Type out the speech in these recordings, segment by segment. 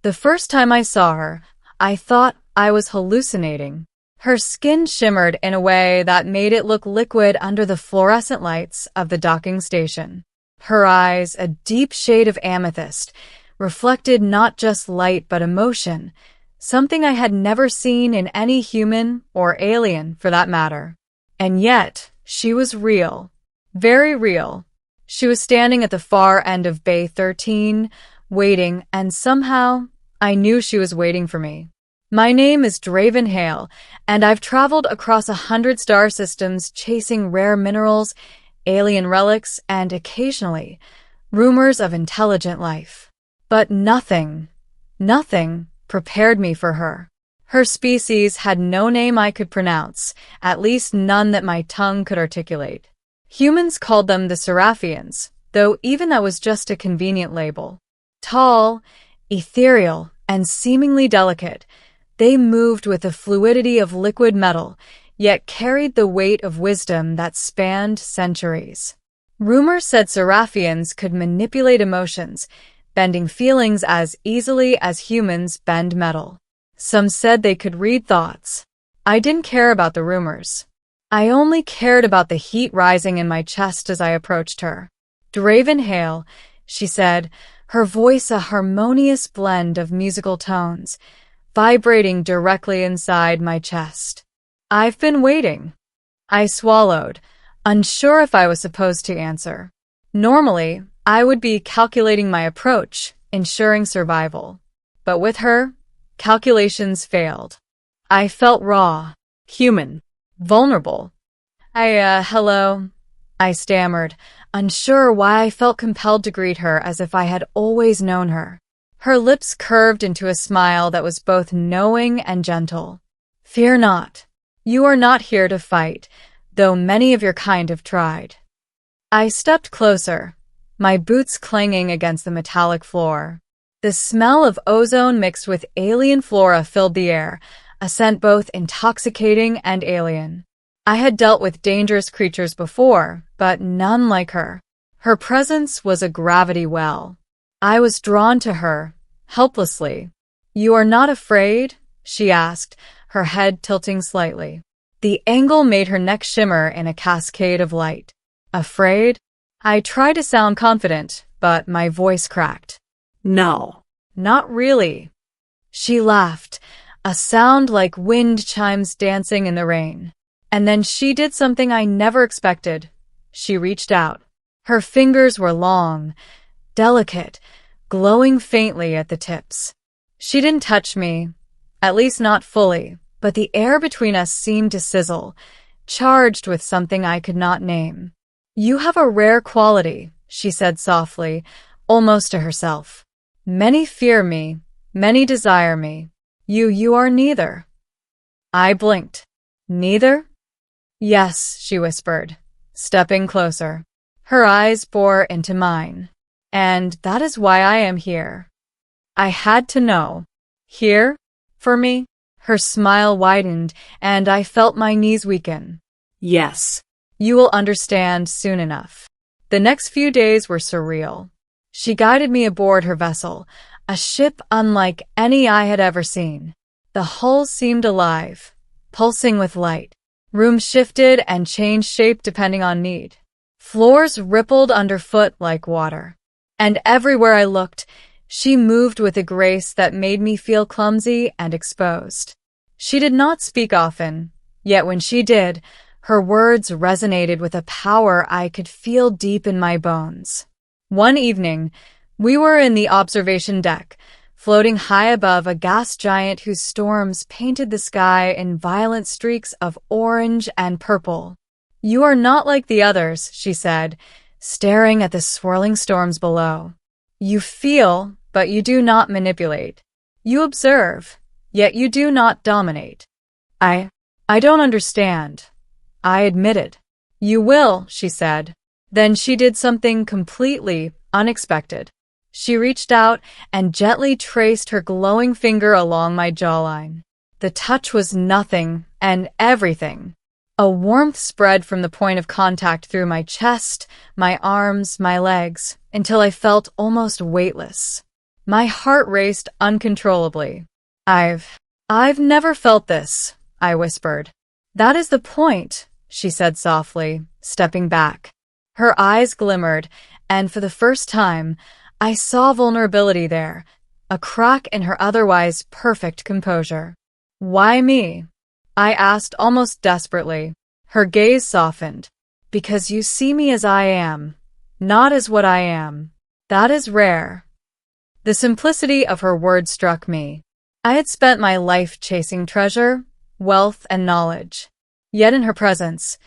The first time I saw her, I thought I was hallucinating. Her skin shimmered in a way that made it look liquid under the fluorescent lights of the docking station. Her eyes, a deep shade of amethyst, reflected not just light but emotion, something I had never seen in any human or alien for that matter. And yet, she was real. Very real. She was standing at the far end of Bay 13, waiting, and somehow, I knew she was waiting for me. My name is Draven Hale, and I've traveled across 100 star systems chasing rare minerals, alien relics, and occasionally, rumors of intelligent life. But nothing prepared me for her. Her species had no name I could pronounce, at least none that my tongue could articulate. Humans called them the Seraphians, though even that was just a convenient label. Tall, ethereal, and seemingly delicate, they moved with the fluidity of liquid metal, yet carried the weight of wisdom that spanned centuries. Rumor said Seraphians could manipulate emotions, bending feelings as easily as humans bend metal. Some said they could read thoughts. I didn't care about the rumors. I only cared about the heat rising in my chest as I approached her. Draven Hale, she said, her voice a harmonious blend of musical tones, vibrating directly inside my chest. I've been waiting. I swallowed, unsure if I was supposed to answer. Normally, I would be calculating my approach, ensuring survival. But with her, calculations failed. I felt raw, human, vulnerable. Hello, I stammered, unsure why I felt compelled to greet her as if I had always known her. Her lips curved into a smile that was both knowing and gentle. Fear not. You are not here to fight, though many of your kind have tried. I stepped closer, my boots clanging against the metallic floor. The smell of ozone mixed with alien flora filled the air, a scent both intoxicating and alien. I had dealt with dangerous creatures before, but none like her. Her presence was a gravity well. I was drawn to her, helplessly. You are not afraid? She asked, her head tilting slightly. The angle made her neck shimmer in a cascade of light. Afraid? I tried to sound confident, but my voice cracked. No. Not really. She laughed, a sound like wind chimes dancing in the rain. And then she did something I never expected. She reached out. Her fingers were long, delicate, glowing faintly at the tips. She didn't touch me, at least not fully, but the air between us seemed to sizzle, charged with something I could not name. You have a rare quality, she said softly, almost to herself. Many fear me, many desire me. You are neither. I blinked. Neither? Yes, she whispered, stepping closer. Her eyes bore into mine. And that is why I am here. I had to know. Here? For me? Her smile widened, and I felt my knees weaken. Yes. You will understand soon enough. The next few days were surreal. She guided me aboard her vessel, a ship unlike any I had ever seen. The hull seemed alive, pulsing with light. Rooms shifted and changed shape depending on need. Floors rippled underfoot like water. And everywhere I looked, she moved with a grace that made me feel clumsy and exposed. She did not speak often, yet when she did, her words resonated with a power I could feel deep in my bones. One evening, we were in the observation deck, floating high above a gas giant whose storms painted the sky in violent streaks of orange and purple. You are not like the others, she said, staring at the swirling storms below. You feel, but you do not manipulate. You observe, yet you do not dominate. I don't understand. I admitted. You will, she said. Then she did something completely unexpected. She reached out and gently traced her glowing finger along my jawline. The touch was nothing and everything. A warmth spread from the point of contact through my chest, my arms, my legs, until I felt almost weightless. My heart raced uncontrollably. I've never felt this, I whispered. That is the point, she said softly, stepping back. Her eyes glimmered, and for the first time, I saw vulnerability there, a crack in her otherwise perfect composure. Why me? I asked almost desperately. Her gaze softened. Because you see me as I am, not as what I am. That is rare. The simplicity of her words struck me. I had spent my life chasing treasure, wealth, and knowledge. Yet in her presence,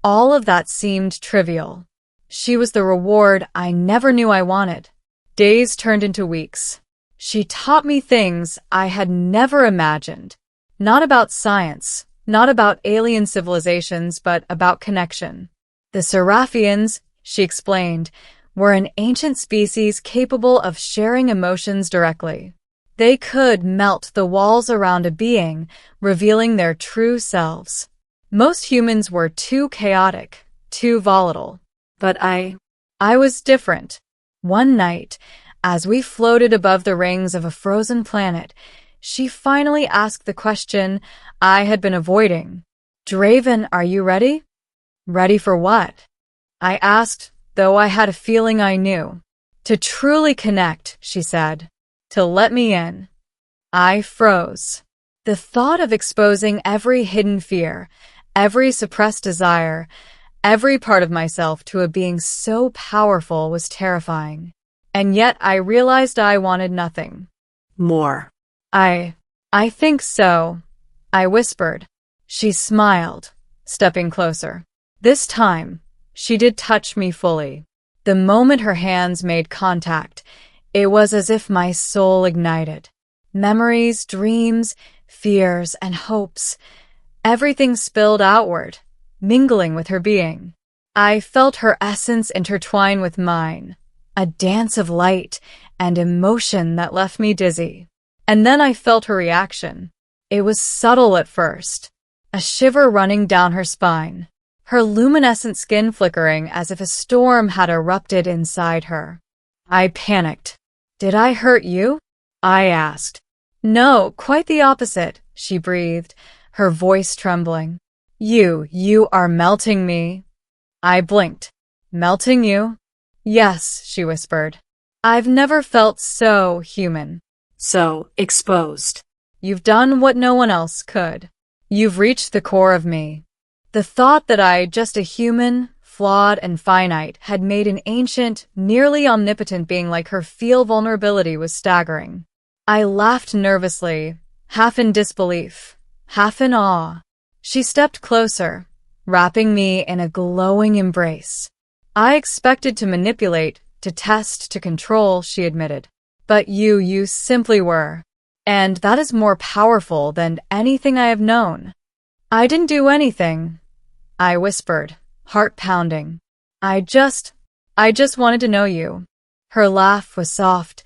all of that seemed trivial. She was the reward I never knew I wanted. Days turned into weeks. She taught me things I had never imagined. Not about science, not about alien civilizations, but about connection. The Seraphians, she explained, were an ancient species capable of sharing emotions directly. They could melt the walls around a being, revealing their true selves. Most humans were too chaotic, too volatile. But I was different. One night, as we floated above the rings of a frozen planet, she finally asked the question I had been avoiding. Draven, are you ready? Ready for what? I asked, though I had a feeling I knew. To truly connect, she said. To let me in. I froze. The thought of exposing every hidden fear, every suppressed desire, every part of myself to a being so powerful was terrifying. And yet I realized I wanted nothing More. I think so, I whispered. She smiled, stepping closer. This time, she did touch me fully. The moment her hands made contact, it was as if my soul ignited. Memories, dreams, fears, and hopes, everything spilled outward, mingling with her being. I felt her essence intertwine with mine, a dance of light and emotion that left me dizzy. And then I felt her reaction. It was subtle at first, a shiver running down her spine, her luminescent skin flickering as if a storm had erupted inside her. I panicked. Did I hurt you? I asked. No, quite the opposite, she breathed, her voice trembling. You are melting me. I blinked. Melting you? Yes, she whispered. I've never felt so human. So exposed. You've done what no one else could. You've reached the core of me. The thought that I, just a human, flawed and finite, had made an ancient, nearly omnipotent being like her feel vulnerability was staggering. I laughed nervously, half in disbelief, half in awe. She stepped closer, wrapping me in a glowing embrace. I expected to manipulate, to test, to control, she admitted. But you simply were. And that is more powerful than anything I have known. I didn't do anything, I whispered, heart pounding. I just wanted to know you. Her laugh was soft,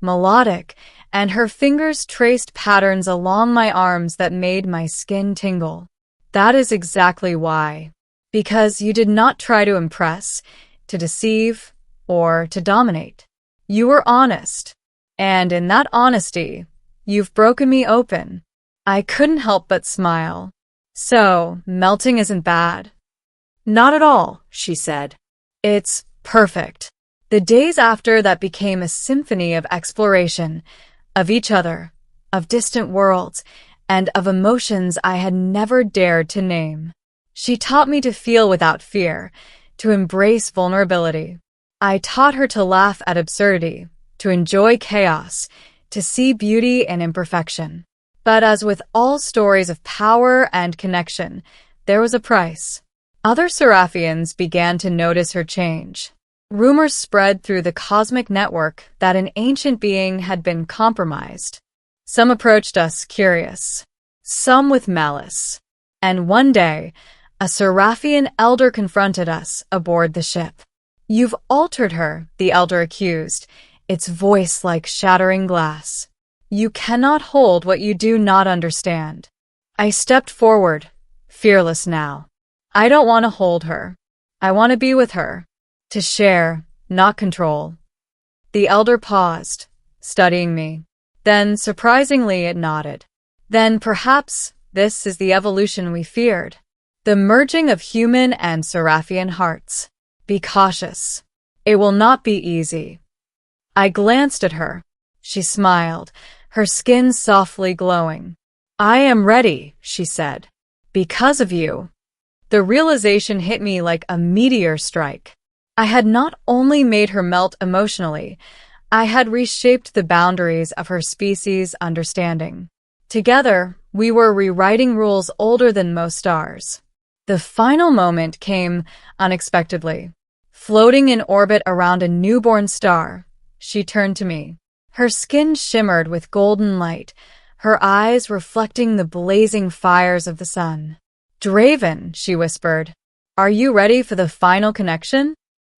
melodic, and her fingers traced patterns along my arms that made my skin tingle. That is exactly why. Because you did not try to impress, to deceive, or to dominate. You were honest. And in that honesty, you've broken me open. I couldn't help but smile. So, melting isn't bad. Not at all, she said. It's perfect. The days after that became a symphony of exploration, of each other, of distant worlds, and of emotions I had never dared to name. She taught me to feel without fear, to embrace vulnerability. I taught her to laugh at absurdity, to enjoy chaos, to see beauty in imperfection. But as with all stories of power and connection, there was a price. Other Seraphians began to notice her change. Rumors spread through the cosmic network that an ancient being had been compromised. Some approached us curious, some with malice. And one day, a Seraphian elder confronted us aboard the ship. You've altered her, the elder accused, its voice like shattering glass. You cannot hold what you do not understand. I stepped forward, fearless now. I don't want to hold her. I want to be with her. To share, not control. The elder paused, studying me. Then, surprisingly, it nodded. Then perhaps this is the evolution we feared. The merging of human and Seraphian hearts. Be cautious. It will not be easy. I glanced at her. She smiled, her skin softly glowing. I am ready, she said. Because of you. The realization hit me like a meteor strike. I had not only made her melt emotionally, I had reshaped the boundaries of her species' understanding. Together, we were rewriting rules older than most stars. The final moment came unexpectedly. Floating in orbit around a newborn star, she turned to me. Her skin shimmered with golden light, her eyes reflecting the blazing fires of the sun. Draven, she whispered, are you ready for the final connection?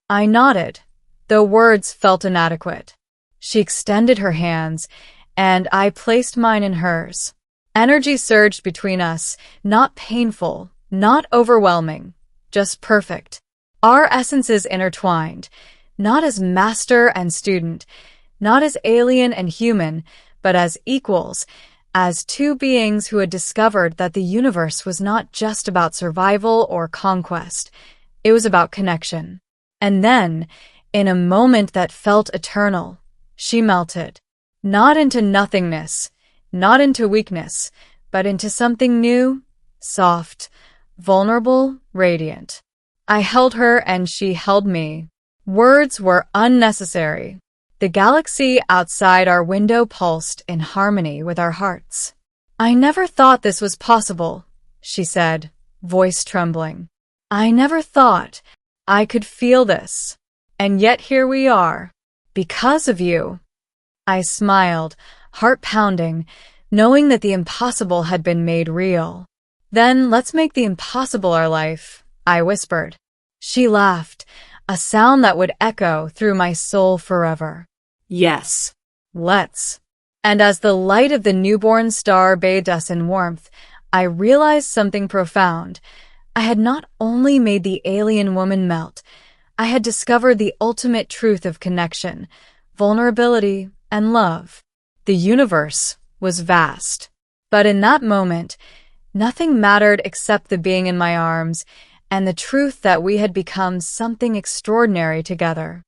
I nodded, though words felt inadequate. She extended her hands, and I placed mine in hers. Energy surged between us, not painful, not overwhelming, just perfect. Our essences intertwined, not as master and student, not as alien and human, but as equals, as two beings who had discovered that the universe was not just about survival or conquest. It was about connection. And then, in a moment that felt eternal, she melted. Not into nothingness, not into weakness, but into something new, soft, vulnerable, radiant. I held her and she held me. Words were unnecessary. The galaxy outside our window pulsed in harmony with our hearts. I never thought this was possible, she said, voice trembling. I never thought I could feel this. And yet here we are. Because of you. I smiled, heart pounding, knowing that the impossible had been made real. Then let's make the impossible our life, I whispered. She laughed, a sound that would echo through my soul forever. Yes. Let's. And as the light of the newborn star bathed us in warmth, I realized something profound. I had not only made the alien woman melt, I had discovered the ultimate truth of connection, vulnerability, and love. The universe was vast. But in that moment, nothing mattered except the being in my arms and the truth that we had become something extraordinary together.